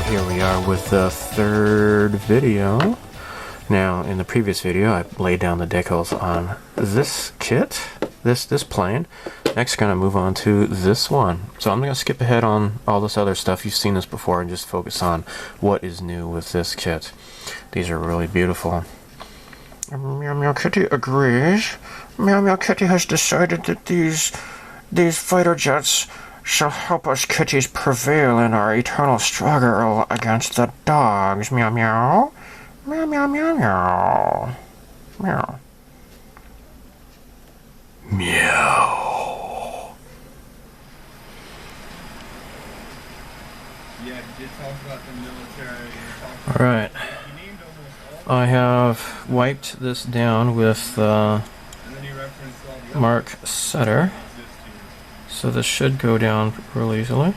Here we are with the third video. Now, in the previous video, I laid down the decals on this kit, this plane. Next, gonna move on to this one. So I'm gonna skip ahead on all this other stuff. You've seen this before, and just focus on what is new with this kit. These are really beautiful. Meow Meow Kitty agrees. Meow Meow Kitty has decided that these fighter jets shall help us kitties prevail in our eternal struggle against the dogs. Meow meow. Meow meow meow meow. Meow. Meow. Yeah, he did talk about the military. Alright. I have wiped this down with Mark Sutter. So this should go down real easily,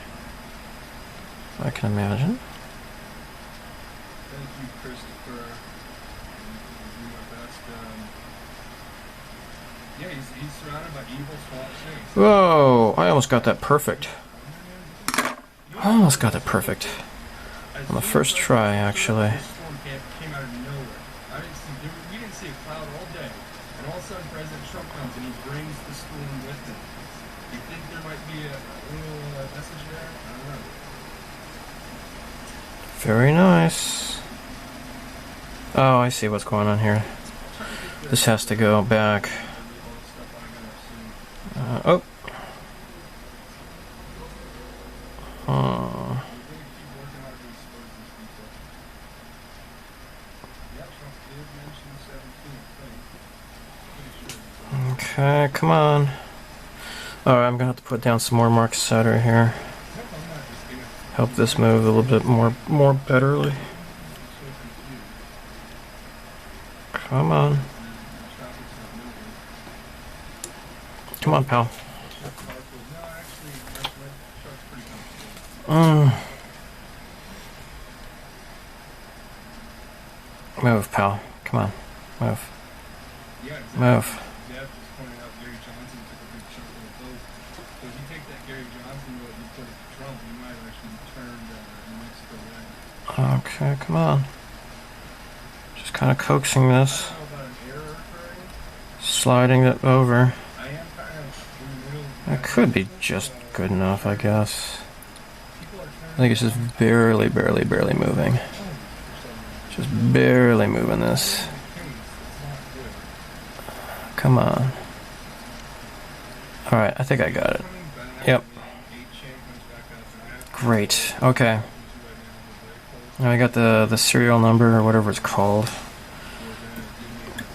I can imagine. Thank you, Christopher. You do my best. Yeah, he's surrounded by evil SWAT things. Whoa! I almost got that perfect. I almost got that perfect. On the first try, actually. This storm came out of nowhere. We didn't see a cloud all day. And all of a sudden, President Trump comes and he brings the storm with him. You think there might be a little message there? I don't know. Very nice. Oh, I see what's going on here. This has to go back. Oh. Okay, come on. Alright, I'm gonna have to put down some more Mark Sutter here. Help this move a little bit more betterly. Come on. Come on, pal. Move, pal. Come on. Move. Move. Okay, come on. Just kind of coaxing this. Sliding it over. That could be just good enough, I guess. I think it's just barely moving. Just barely moving this. Come on. Alright, I think I got it. Yep. Great. Okay. Now I got the serial number or whatever it's called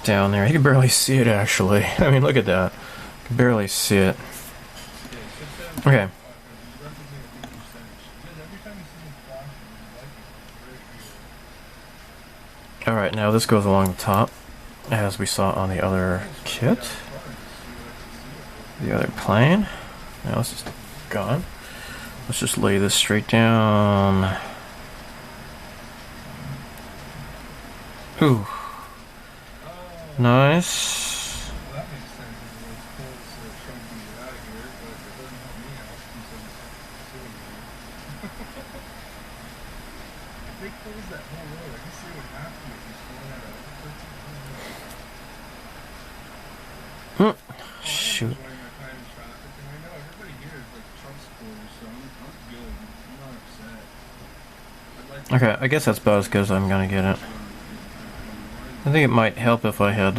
down there. You can barely see it, actually. I mean, look at that. You can barely see it. Okay. Alright, now this goes along the top, as we saw on the other kit. The other plane. Now it's just gone. Let's just lay this straight down. Ooh. Nice. Shoot. Okay, I guess that's about as good as I'm gonna get it. I think it might help if I had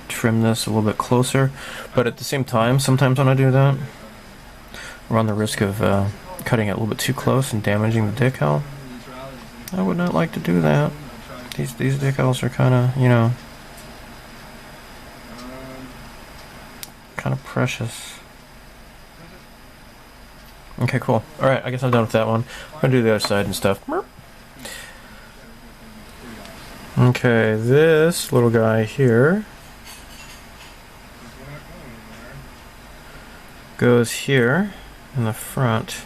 trimmed this a little bit closer, but at the same time, sometimes when I do that, I run the risk of cutting it a little bit too close and damaging the decal. I would not like to do that. These decals are kind of, you know, kind of precious. Okay, cool. Alright, I guess I'm done with that one. I'm gonna do the other side and stuff. Okay, this little guy here goes here in the front.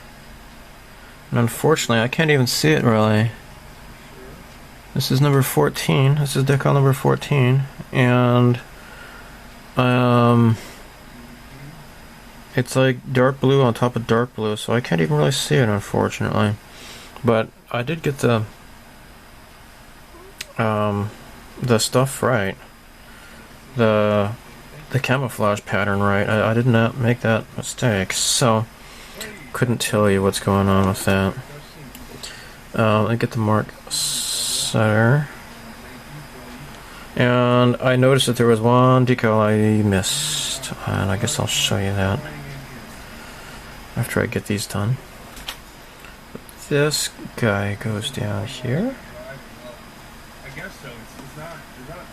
And unfortunately, I can't even see it really. This is number 14. This is decal number 14. And it's like dark blue on top of dark blue, so I can't even really see it, unfortunately. But I did get the stuff right. The camouflage pattern right. I did not make that mistake, so couldn't tell you what's going on with that. Let me get the mark setter. And I noticed that there was one decal I missed, and I guess I'll show you that after I get these done. This guy goes down here. I guess so. It's not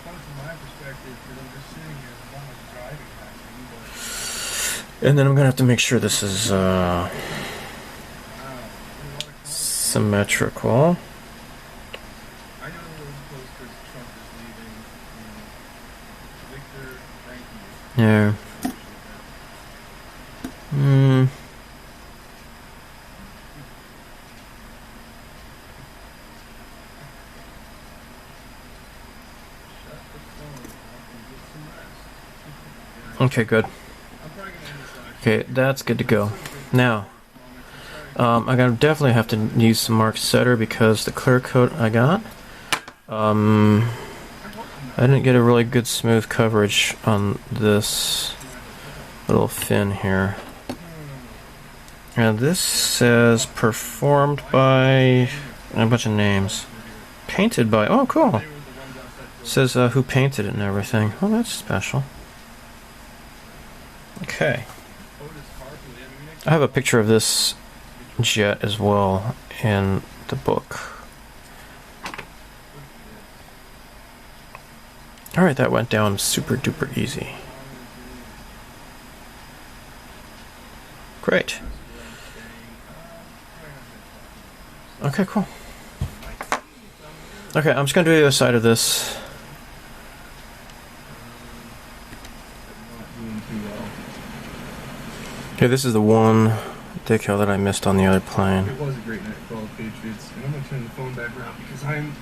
fun from my perspective because I'm just sitting here and not much driving happening. And then I'm gonna have to make sure this is symmetrical. I know those posters Trump is leaving. Victor, thank you. Yeah. Okay, good. Okay, that's good to go. Now, I'm gonna definitely have to use some mark setter because the clear coat I got, I didn't get a really good smooth coverage on this little fin here. And this says performed by a bunch of names. Painted by, oh cool. Says who painted it and everything. Oh, that's special. Okay. I have a picture of this jet as well in the book. Alright, that went down super duper easy. Great. Okay, cool. Okay, I'm just gonna do the other side of this. Okay, this is the one decal that I missed on the other plane. It was a great night for all the Patriots, and I'm gonna turn the phone back around because I'm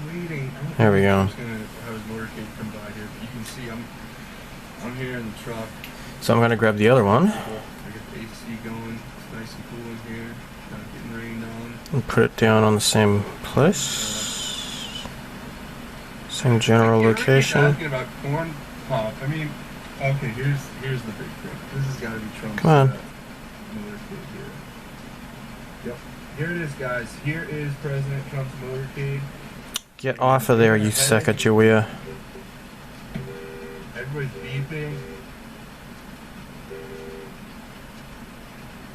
waiting. There we go. I'm just gonna have his motorcade come by here, but you can see I'm here in the truck. So I'm gonna grab the other one. I got the AC going. It's nice and cool in here. Not getting rained on. And put it down on the same place. Same general location. Asking about corn pop. I mean, okay. Here's the big thing. This has got to be Trump's Come on. motorcade here. Yep. Here it is, guys. Here is President Trump's motorcade. Get off of there, you Sacagawea. Everybody's beeping.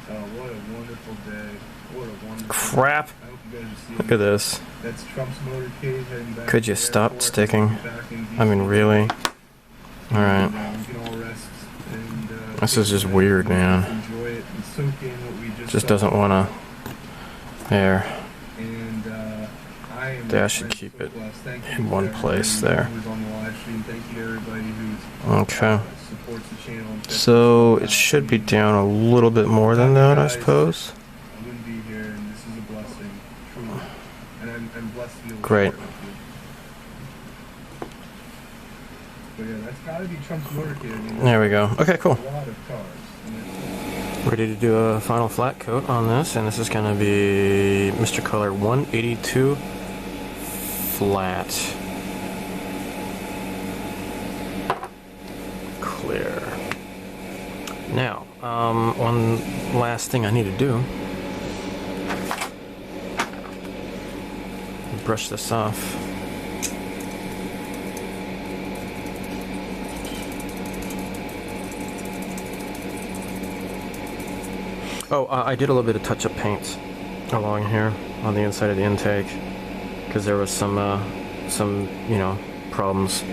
Oh, what a wonderful day. What a wonderful Crap. day. I hope you guys are seeing Look at this. That's Trump's motorcade heading back. Could you to the stop airport, sticking? back in I mean, DC. really? Alright. We can all rest and, This is just weird, man. enjoy it and soak in what we Just doesn't wanna. There. And I am They should keep it in one place there. Who's on the live stream. Thank you to everybody who Okay. supports the channel. And So it should be down a little bit more than that, I suppose. I wouldn't be here, and this is a blessing, truly. And I'm blessed to be able to Great. share it with you. But yeah, that's gotta be Trump's motorcade. I mean, There we go. Okay, cool. a lot of cars. And Ready to do a final flat coat on this, and this is going to be Mr. Color 182 flat. Clear. Now, one last thing I need to do. Brush this off. Oh, I did a little bit of touch-up paint along here on the inside of the intake because there was some problems.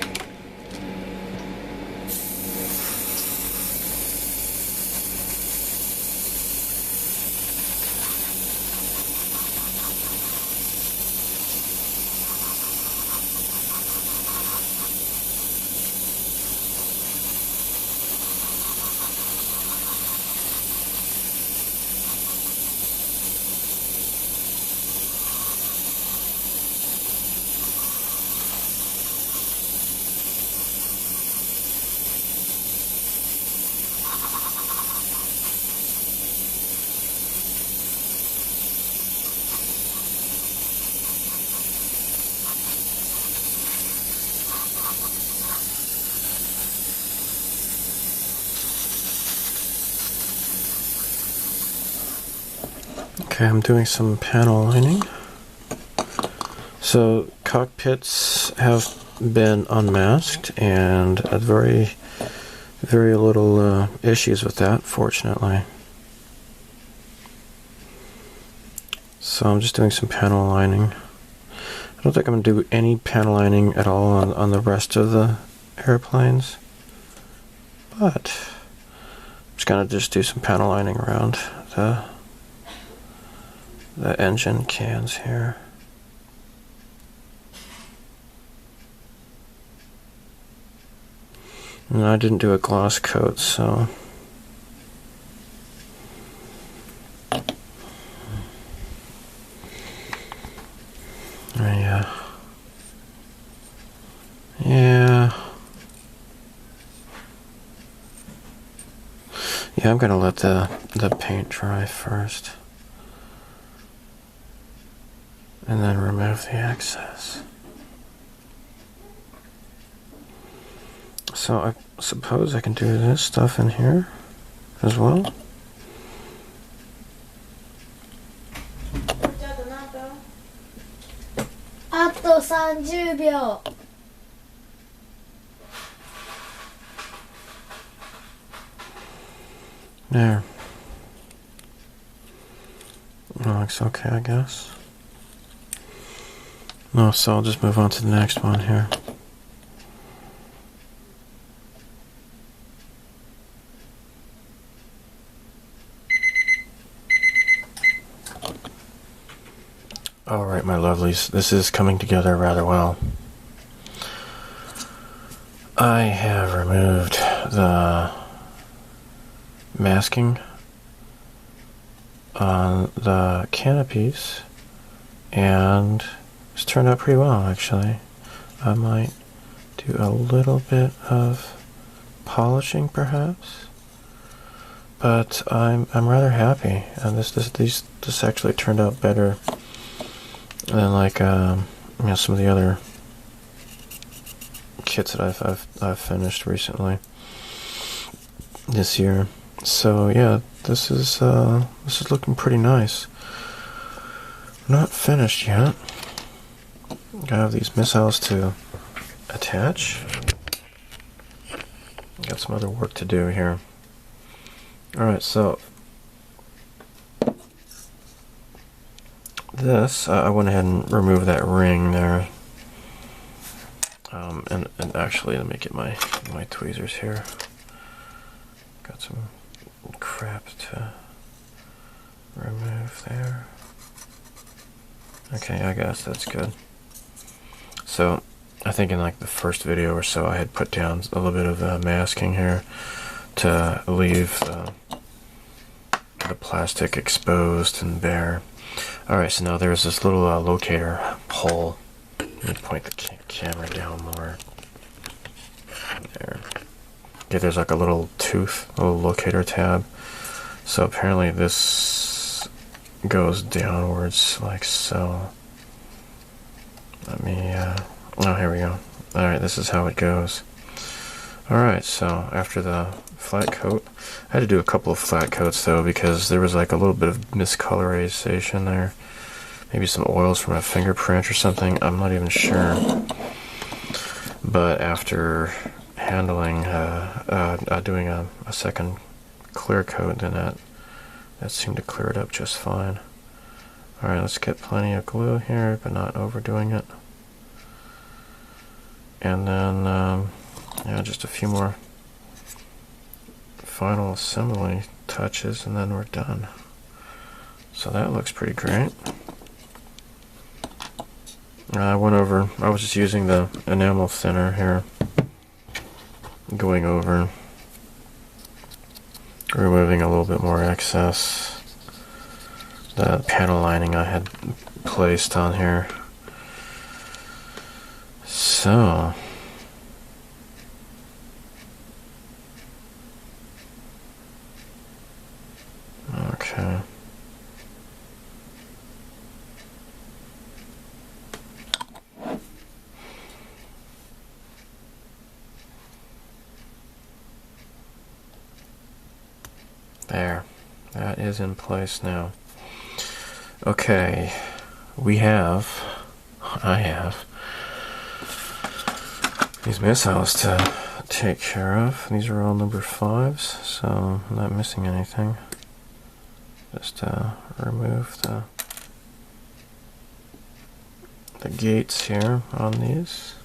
Okay, I'm doing some panel lining. So cockpits have been unmasked, and very little issues with that, fortunately. So I'm just doing some panel lining. I don't think I'm going to do any panel lining at all on the rest of the airplanes, but I'm just going to do some panel lining around the engine cans here. And I didn't do a gloss coat, so yeah, I'm gonna let the paint dry first, and then remove the excess. So I suppose I can do this stuff in here as well. There. That looks okay, I guess. No, so I'll just move on to the next one here. Alright, my lovelies, this is coming together rather well. I have removed the masking on the canopies, and it's turned out pretty well, actually. I might do a little bit of polishing, perhaps, but I'm rather happy, and this actually turned out better than like some of the other kits that I've finished recently this year. So yeah, this is looking pretty nice. Not finished yet. I have these missiles to attach. Got some other work to do here. Alright, so this, I went ahead and removed that ring there. And actually, let me get my tweezers here. Got some crap to remove there. Okay, I guess that's good. So, I think in like the first video or so, I had put down a little bit of masking here to leave the plastic exposed and bare. Alright, so now there's this little locator hole. Let me point the camera down more. There. Okay, there's like a little tooth, a little locator tab. So apparently this goes downwards like so. Let me, oh, here we go. Alright, this is how it goes. Alright, so after the flat coat, I had to do a couple of flat coats though, because there was like a little bit of miscolorization there. Maybe some oils from a fingerprint or something, I'm not even sure. But after handling, doing a second clear coat, then that seemed to clear it up just fine. Alright, let's get plenty of glue here, but not overdoing it. And then, yeah, just a few more final assembly touches, and then we're done. So that looks pretty great. I was just using the enamel thinner here, going over, removing a little bit more excess, the panel lining I had placed on here. So, okay. There, that is in place now. Okay, I have these missiles to take care of. These are all number 5s, so I'm not missing anything. Just remove the gates here on these.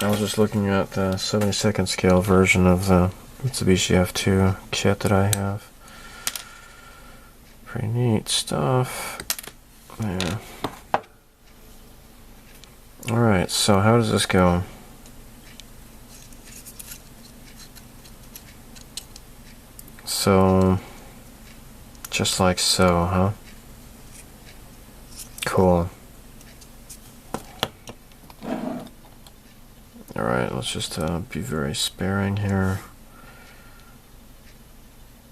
I was just looking at the 72nd scale version of the Mitsubishi F-2 kit that I have. Pretty neat stuff. Yeah. Alright, so how does this go? So, just like so, huh? Cool. Alright, let's just be very sparing here.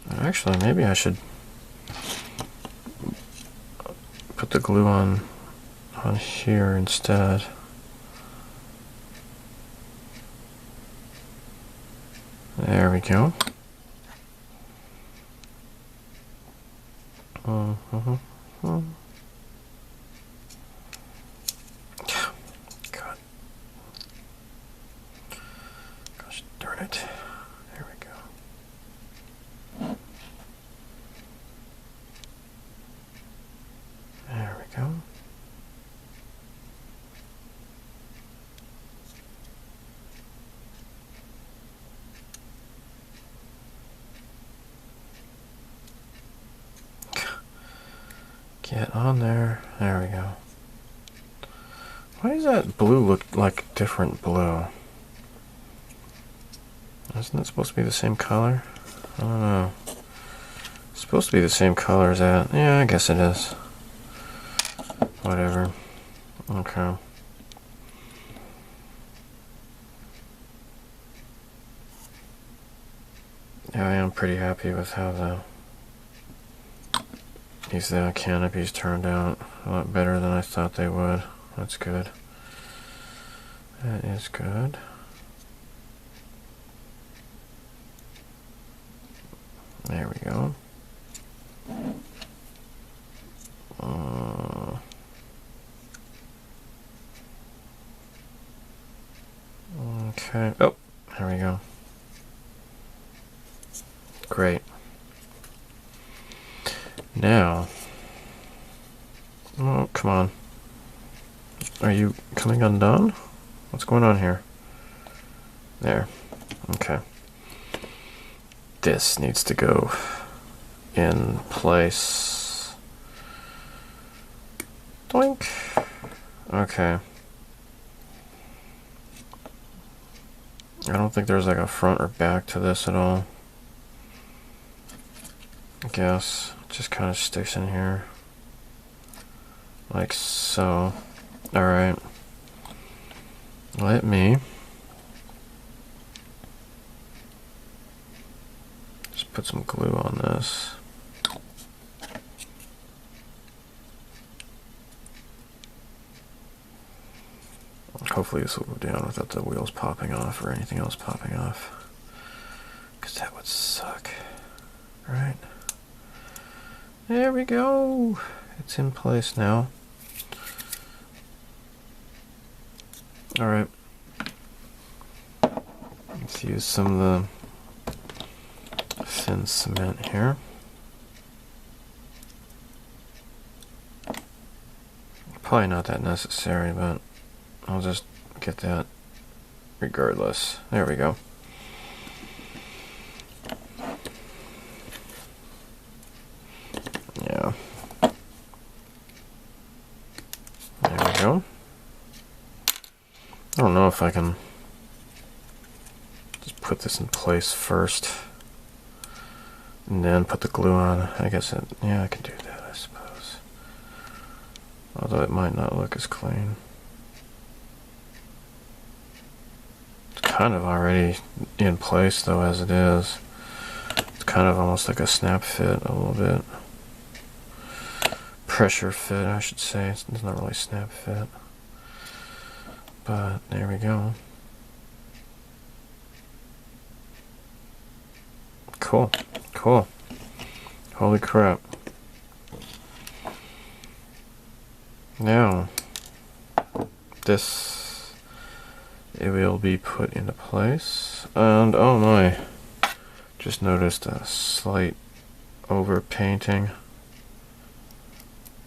Actually, maybe I should put the glue on here instead. There we go. God. Gosh darn it. There we go. There we go. Get on there. There we go. Why does that blue look like different blue? Isn't it supposed to be the same color? I don't know. It's supposed to be the same color as that. Yeah, I guess it is. Whatever. Okay. Yeah, I am pretty happy with how these canopies turned out. A lot better than I thought they would. That's good. That is good. There we go. Okay. Oh, there we go. Great. Now, oh, come on. Are you coming undone? What's going on here? There. Okay. This needs to go in place. Doink. Okay. I don't think there's like a front or back to this at all. I guess it just kind of sticks in here. Like so. Alright. Let me just put some glue on this. Hopefully this will go down without the wheels popping off or anything else popping off. Because that would suck. Right? There we go. It's in place now. Alright. Let's use some of the thin cement here. Probably not that necessary, but I'll just get that regardless. There we go. Yeah. There we go. I don't know if I can just put this in place first and then put the glue on. I guess yeah, I can do that, I suppose. Although it might not look as clean. It's kind of already in place though as it is. It's kind of almost like a snap fit a little bit. Pressure fit, I should say. It's not really snap fit. But there we go. Cool, cool. Holy crap. Now, this, it will be put into place. And oh my, just noticed a slight overpainting.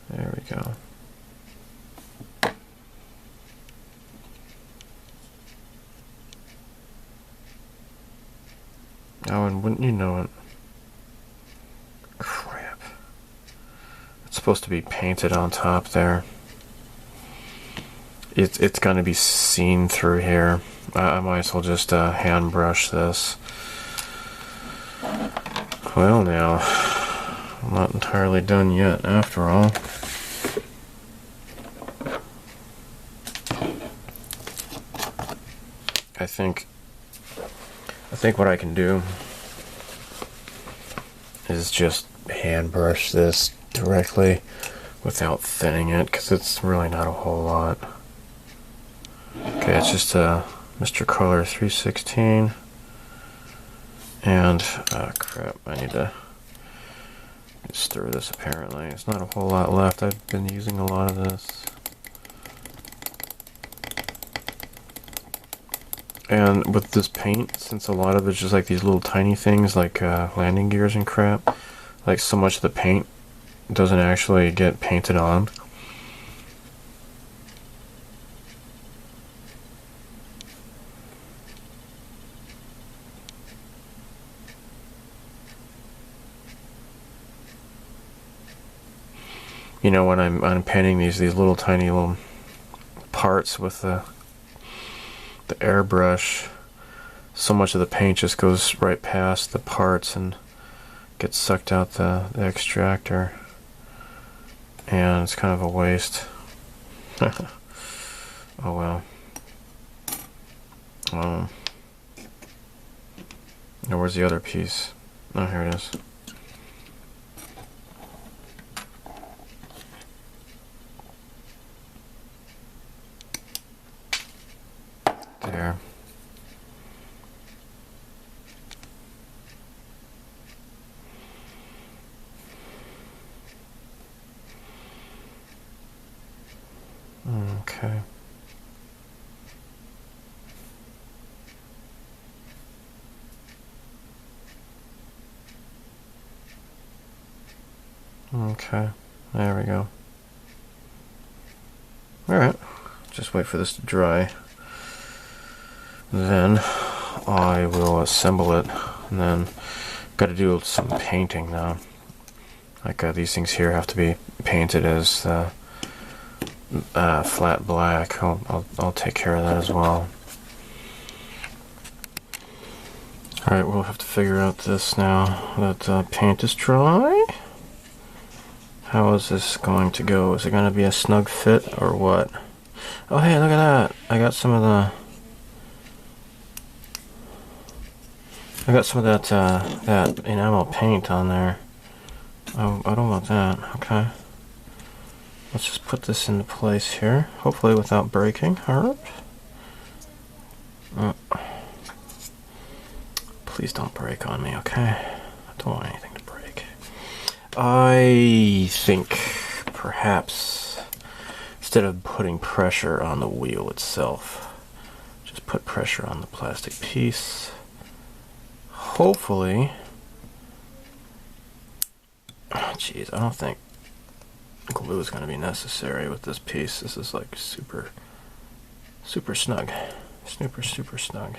There we go. Oh, and wouldn't you know it? Crap. It's supposed to be painted on top there. It's going to be seen through here. I might as well just hand brush this. Well now, I'm not entirely done yet after all. I think what I can do is just hand brush this directly without thinning it, because it's really not a whole lot. Okay, it's just Mr. Color 316, and crap, I need to stir this. Apparently it's not a whole lot left. I've been using a lot of this. And with this paint, since a lot of it's just like these little tiny things like landing gears and crap, like so much of the paint doesn't actually get painted on. You know, when I'm painting these little tiny little parts with the airbrush, so much of the paint just goes right past the parts and gets sucked out the extractor, and it's kind of a waste. Oh well. Now where's the other piece? Oh, here it is. There. Okay. Okay. There we go. Alright. Just wait for this to dry. Then I will assemble it, and then got to do some painting now. Like these things here have to be painted as flat black. I'll take care of that as well. Alright, we'll have to figure out this now that paint is dry. How is this going to go? Is it going to be a snug fit or what? Oh hey, look at that! I got some of that enamel paint on there. Oh, I don't want that. Okay. Let's just put this into place here, hopefully without breaking. Alright. Please don't break on me, okay? I don't want anything to break. I think perhaps instead of putting pressure on the wheel itself, just put pressure on the plastic piece. Hopefully, jeez, I don't think glue is going to be necessary with this piece. This is like super snug, super snug.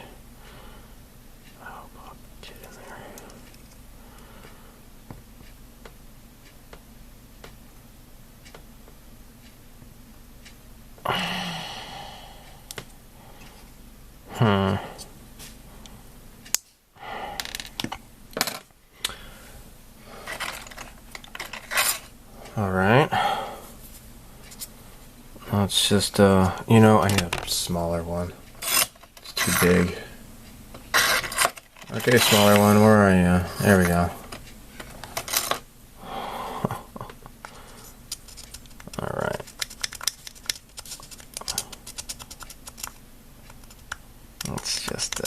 Oh, Bob, get in there. Alright. Let's just, you know, I need a smaller one. It's too big. Okay, smaller one, where are you? There we go. Alright. Let's just,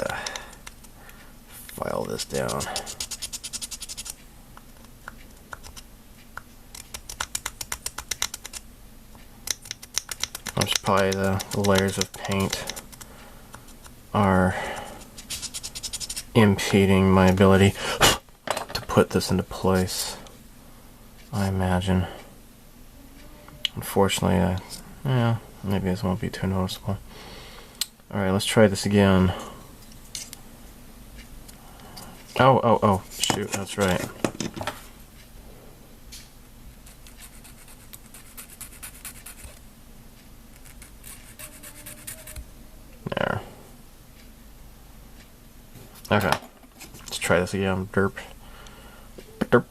file this down. probably the layers of paint are impeding my ability to put this into place, I imagine. Unfortunately, yeah, maybe this won't be too noticeable. Alright, let's try this again. Oh, shoot, that's right. There. Okay, let's try this again. Derp. Derp.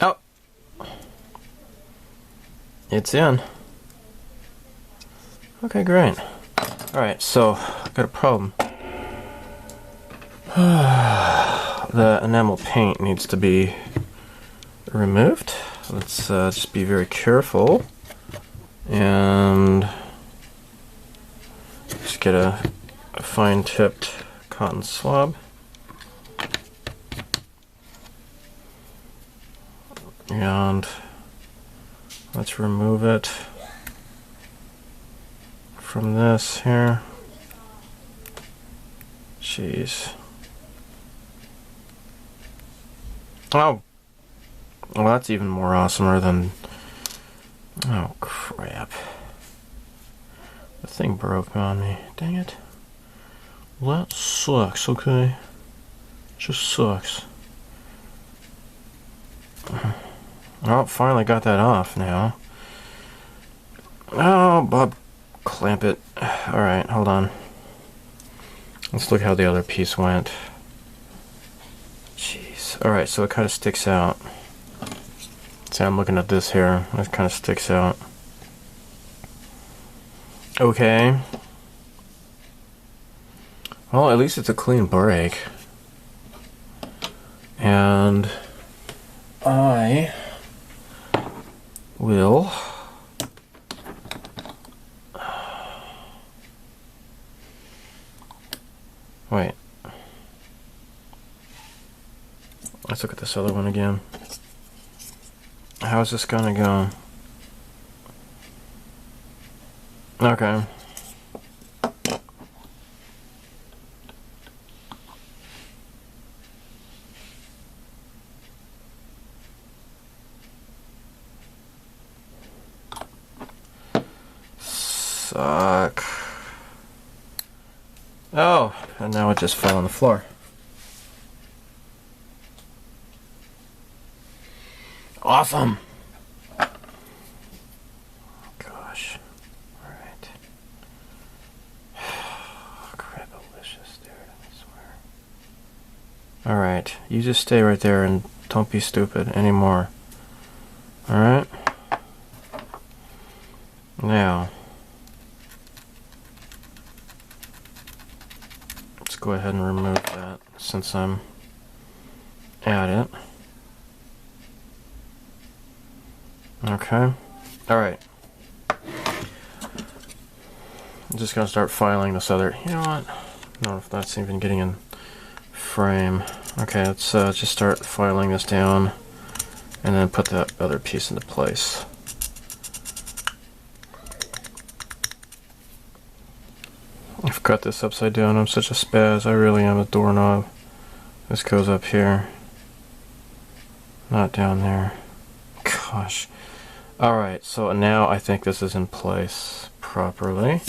Oh! It's in. Okay, great. Alright, so, I've got a problem. The enamel paint needs to be removed. Let's just be very careful and just get a fine-tipped cotton swab. And let's remove it from this here. Jeez. Oh! Well, that's even more awesomer than... Oh, crap. The thing broke on me. Dang it. Well, that sucks, okay? Just sucks. Oh, finally got that off now. Oh, Bob, clamp it. Alright, hold on. Let's look how the other piece went. Jeez. Alright, so it kind of sticks out. See, I'm looking at this here. It kind of sticks out. Okay. Well, at least it's a clean break. And I will wait. Let's look at this other one again. How's this gonna go? Okay. Suck. Oh, and now it just fell on the floor. Awesome. Gosh. Alright. Crapalicious, dude, I swear. Alright, you just stay right there and don't be stupid anymore. Alright? Now, let's go ahead and remove that since I'm at it. Okay. Alright. I'm just gonna start filing this other. You know what? I don't know if that's even getting in frame. Okay, let's just start filing this down and then put that other piece into place. I've got this upside down. I'm such a spaz. I really am a doorknob. This goes up here. Not down there. Gosh. Alright, so now I think this is in place properly.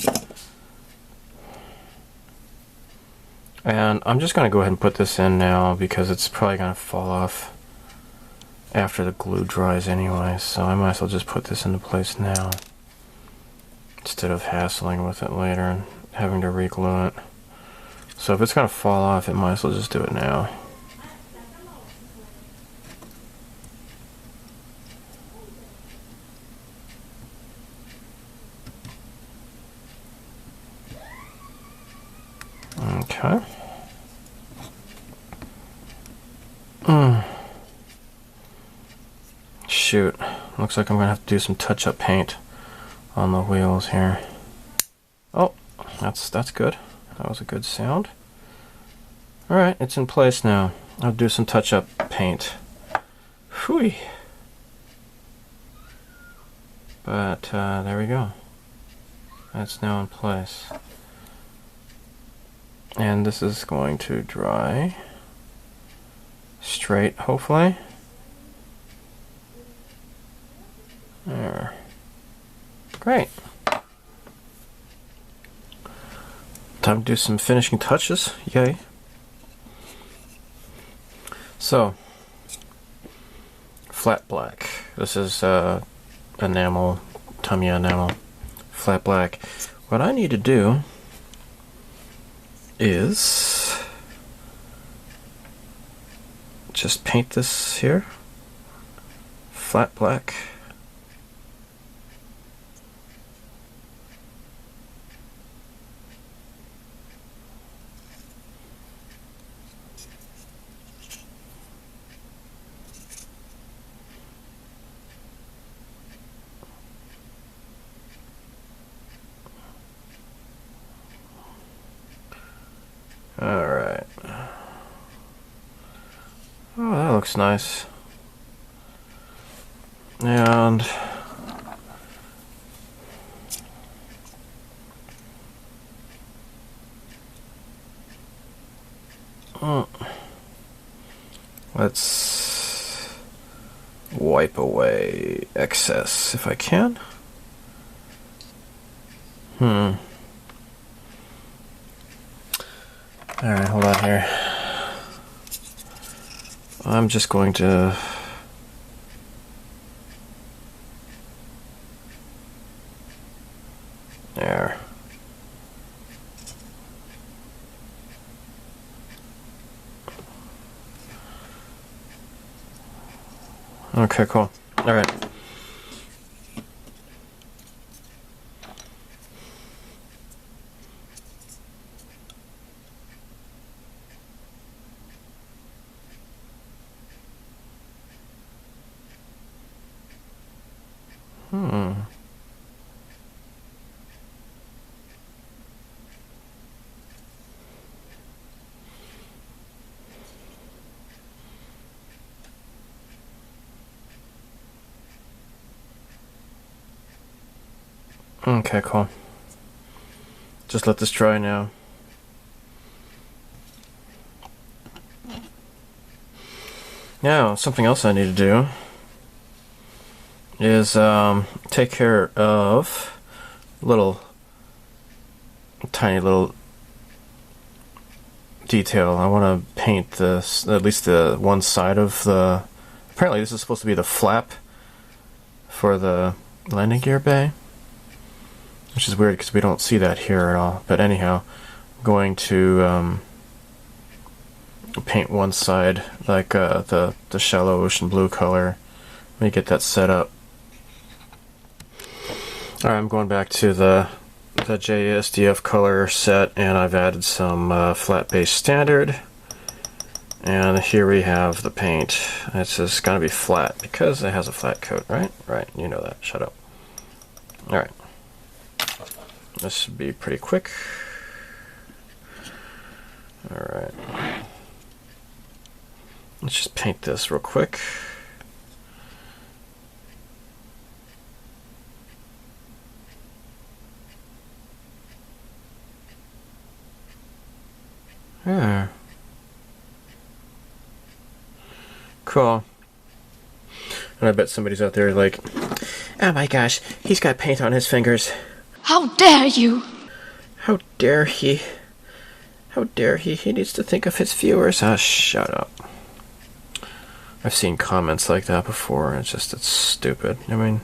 And I'm just going to go ahead and put this in now because it's probably going to fall off after the glue dries anyway. So I might as well just put this into place now instead of hassling with it later and having to re-glue it. So if it's going to fall off, it might as well just do it now. Okay. Shoot. Looks like I'm going to have to do some touch-up paint on the wheels here. Oh, that's good. That was a good sound. Alright, it's in place now. I'll do some touch-up paint. Whew. But there we go. That's now in place. And this is going to dry straight, hopefully. There. Great. Time to do some finishing touches. Yay. So, flat black. This is enamel, Tamiya enamel, flat black. What I need to do is just paint this here, flat black. Alright. Oh, that looks nice. And let's wipe away excess if I can. Alright, hold on here. I'm just going to there. Okay, cool. Alright. Okay, cool. Just let this dry now. Now, something else I need to do is take care of tiny little detail. I want to paint this, at least the one side of the, apparently this is supposed to be the flap for the landing gear bay, which is weird because we don't see that here at all. But anyhow, I'm going to paint one side like the shallow ocean blue color. Let me get that set up. Alright, I'm going back to the JASDF color set, and I've added some flat base standard. And here we have the paint. It's just gonna be flat because it has a flat coat, right? Right, you know that. Shut up. Alright. This should be pretty quick. Alright. Let's just paint this real quick. Yeah. Cool. And I bet somebody's out there like, oh my gosh, he's got paint on his fingers. How dare you! How dare he? How dare he? He needs to think of his viewers. Ah, shut up. I've seen comments like that before, and it's stupid. I mean,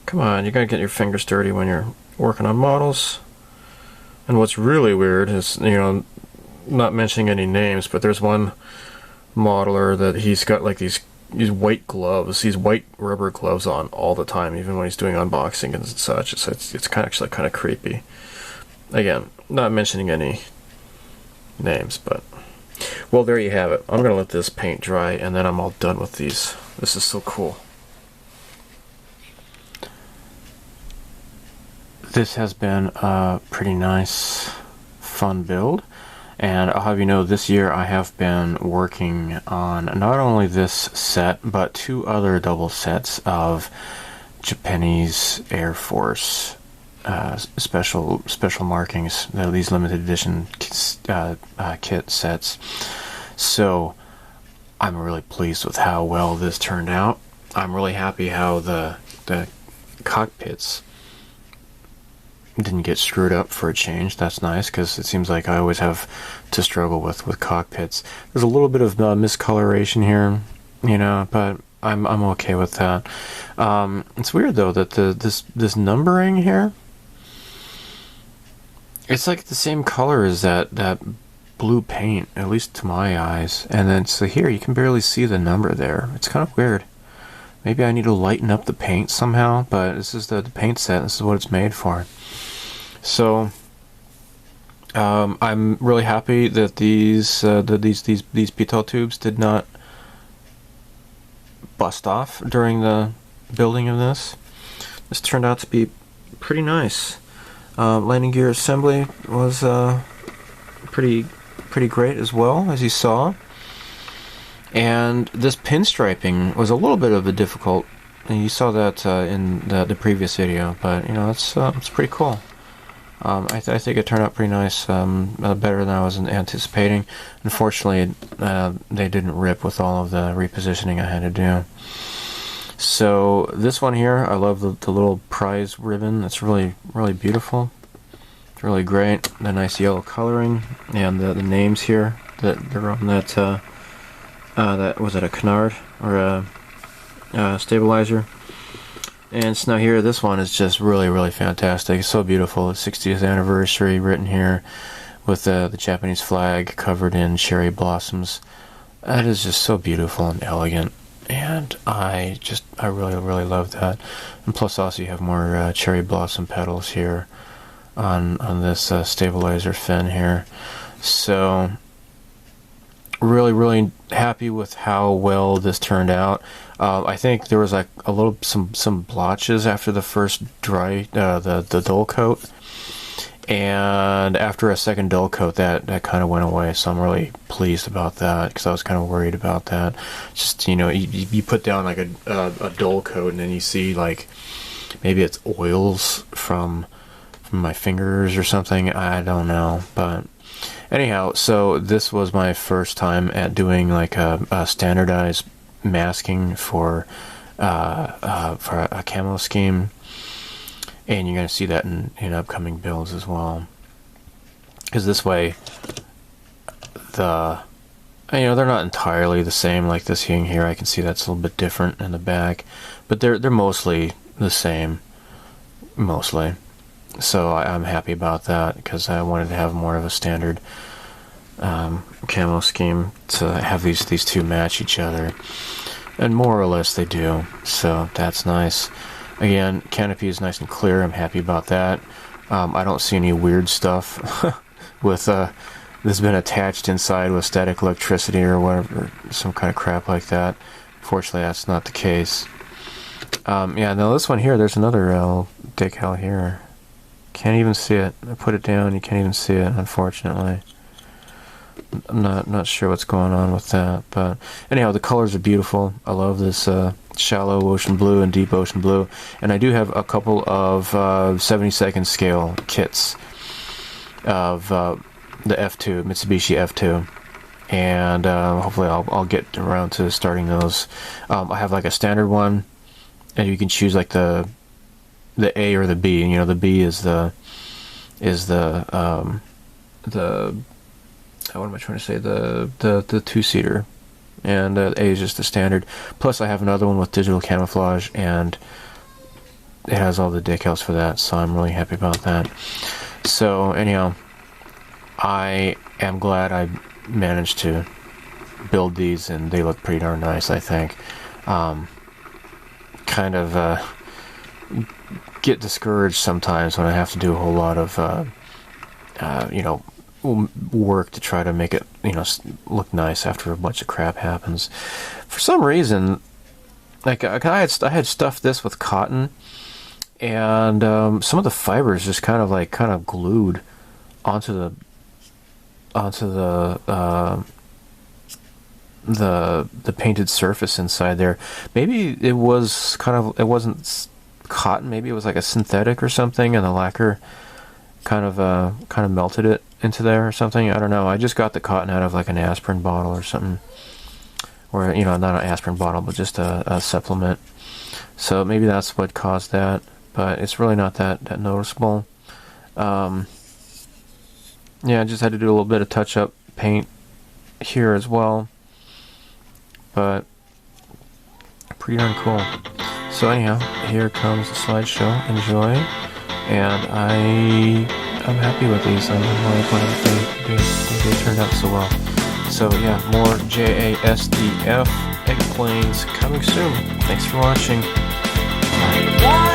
come on, you gotta get your fingers dirty when you're working on models. And what's really weird is, you know, not mentioning any names, but there's one modeler that he's got like these white gloves, these white rubber gloves on all the time, even when he's doing unboxing and such. It's kind of actually kind of creepy. Again, not mentioning any names, but well, there you have it. I'm gonna let this paint dry, and then I'm all done with these. This is so cool. This has been a pretty nice, fun build, And I'll have you know, this year I have been working on not only this set, but 2 other double sets of Japanese Air Force special markings, these limited edition kit sets. So I'm really pleased with how well this turned out. I'm really happy how the cockpits didn't get screwed up for a change. That's nice, because it seems like I always have to struggle with cockpits. There's a little bit of miscoloration here, you know, but I'm okay with that. It's weird though that this numbering here, it's like the same color as that blue paint, at least to my eyes. And then so here you can barely see the number there. It's kind of weird. Maybe I need to lighten up the paint somehow, but this is the paint set. This is what it's made for. So I'm really happy that these pitot tubes did not bust off during the building of this. This turned out to be pretty nice. Landing gear assembly was pretty great as well, as you saw. And this pinstriping was a little bit of a difficult, and you saw that in the previous video, but you know, it's pretty cool. I think it turned out pretty nice, better than I was anticipating. Unfortunately, they didn't rip with all of the repositioning I had to do. So this one here, I love the little prize ribbon. It's really beautiful. It's really great. The nice yellow coloring, and the names here that they're on that. That was it, a canard or a stabilizer. And so now here, this one is just really fantastic. It's so beautiful. It's 60th anniversary written here with the Japanese flag covered in cherry blossoms. That is just so beautiful and elegant, and I really love that. And plus, also you have more cherry blossom petals here on this stabilizer fin here. So really happy with how well this turned out. I think there was like a little some blotches after the first dry the dull coat, and after a second dull coat that kind of went away. So I'm really pleased about that, because I was kind of worried about that. Just, you know, you put down like a dull coat, and then you see like maybe it's oils from my fingers or something. I don't know, but anyhow, so this was my first time at doing like a standardized masking for a camo scheme, and you're going to see that in upcoming builds as well. Because this way, they're not entirely the same. Like this thing here, I can see that's a little bit different in the back, but they're mostly the same, mostly. So I'm happy about that, because I wanted to have more of a standard camo scheme to have these two match each other, and more or less they do. So that's nice. Again, canopy is nice and clear. I'm happy about that. I don't see any weird stuff with this been attached inside with static electricity or whatever, some kind of crap like that. Fortunately, that's not the case. Yeah, now this one here, there's another decal here. Can't even see it. I put it down, you can't even see it, unfortunately. I'm not sure what's going on with that, but anyhow, the colors are beautiful. I love this shallow ocean blue and deep ocean blue, and I do have a couple of 72nd scale kits of the F-2, Mitsubishi F-2, and hopefully I'll get around to starting those. I have like a standard one, and you can choose like the A or the B. And, you know, the B is the what am I trying to say? The two-seater, and A is just the standard. Plus, I have another one with digital camouflage, and it has all the decals for that. So I'm really happy about that. So anyhow, I am glad I managed to build these, and they look pretty darn nice, I think. Kind of get discouraged sometimes when I have to do a whole lot of work to try to make it look nice after a bunch of crap happens. For some reason, like I had stuffed this with cotton, and some of the fibers just kind of glued onto onto the painted surface inside there. Maybe it was it wasn't cotton. Maybe it was like a synthetic or something, and the lacquer kind of melted it into there or something. I don't know. I just got the cotton out of like an aspirin bottle or something, or not an aspirin bottle, but just a supplement. So maybe that's what caused that, but it's really not that noticeable. Yeah, I just had to do a little bit of touch-up paint here as well, but pretty darn cool. So anyhow, here comes the slideshow. Enjoy, and I'm happy with these. I'm really glad they turned out so well. So yeah, more JASDF Eggplanes coming soon. Thanks for watching. Bye.